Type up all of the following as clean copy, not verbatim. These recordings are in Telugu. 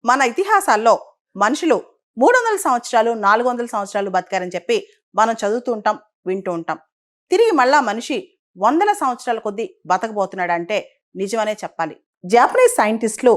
మన ఇతిహాసాల్లో మనుషులు 300 సంవత్సరాలు 400 సంవత్సరాలు బతికారని చెప్పి మనం చదువుతూ ఉంటాం, వింటూ ఉంటాం. తిరిగి మళ్ళా మనిషి వందల సంవత్సరాల కొద్దీ బతకబోతున్నాడంటే నిజమనే చెప్పాలి. జాపనీస్ సైంటిస్టులు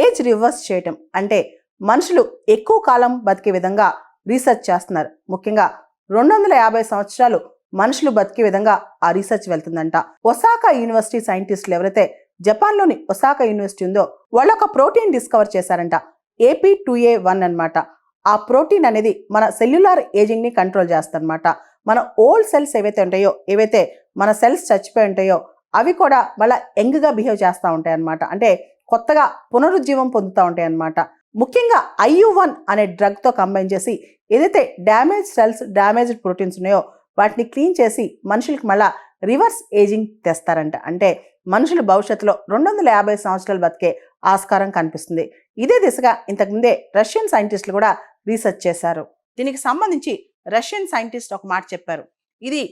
ఏజ్ రివర్స్ చేయటం అంటే మనుషులు ఎక్కువ కాలం బతికే విధంగా రీసెర్చ్ చేస్తున్నారు. ముఖ్యంగా 250 సంవత్సరాలు మనుషులు బతికే విధంగా ఆ రీసెర్చ్ వెళ్తుందంట. ఒసాకా యూనివర్సిటీ సైంటిస్టులు ఎవరైతే జపాన్లోని ఒసాకా యూనివర్సిటీ ఉందో వాళ్ళు ఒక ప్రోటీన్ డిస్కవర్ చేశారంట. AP2A1 అన్నమాట. ఆ ప్రోటీన్ అనేది మన సెల్యులార్ ఏజింగ్ ని కంట్రోల్ చేస్తారన్నమాట. మన ఓల్డ్ సెల్స్ ఏవైతే ఉంటాయో, ఏవైతే మన సెల్స్ చచ్చిపోయి ఉంటాయో అవి కూడా మళ్ళీ యంగ్ గా బిహేవ్ చేస్తూ ఉంటాయి అన్నమాట. అంటే కొత్తగా పునరుజ్జీవం పొందుతూ ఉంటాయి అన్నమాట. ముఖ్యంగా IU1 అనే డ్రగ్ తో కంబైన్ చేసి ఏదైతే డ్యామేజ్ సెల్స్, డ్యామేజ్డ్ ప్రోటీన్స్ ఉన్నాయో వాటిని క్లీన్ చేసి మనుషులకు మళ్ళా రివర్స్ ఏజింగ్ తెస్తారంట. అంటే మనుషులు భవిష్యత్తులో 250 సంవత్సరాలు బతికే ఆస్కారం కనిపిస్తుంది. ఇదే దిశగా ఇంతకుముందే రష్యన్ సైంటిస్టులు కూడా రీసెర్చ్ చేశారు. దీనికి సంబంధించి రష్యన్ సైంటిస్ట్ ఒక మాట చెప్పారు. ఇది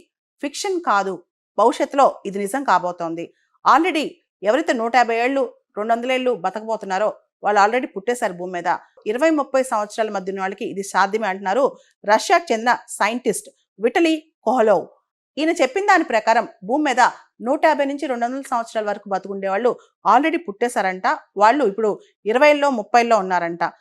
ఫిక్షన్ కాదు, భవిష్యత్తులో ఇది నిజం కాబోతోంది. ఆల్రెడీ ఎవరైతే 150 ఏళ్ళు 200 ఏళ్ళు బతకబోతున్నారో వాళ్ళు ఆల్రెడీ పుట్టేశారు భూమి మీద. 20-30 సంవత్సరాల మధ్య ఉన్న వాళ్ళకి ఇది సాధ్యమే అంటున్నారు రష్యాకు చెందిన సైంటిస్ట్ విటలీ కోహలోవ్. ఈయన చెప్పిన దాని ప్రకారం భూమి మీద 150 నుంచి 200 సంవత్సరాల వరకు బతుకుండే వాళ్ళు ఆల్రెడీ పుట్టేశారంట. వాళ్ళు ఇప్పుడు 20లో 30లో ఉన్నారంట.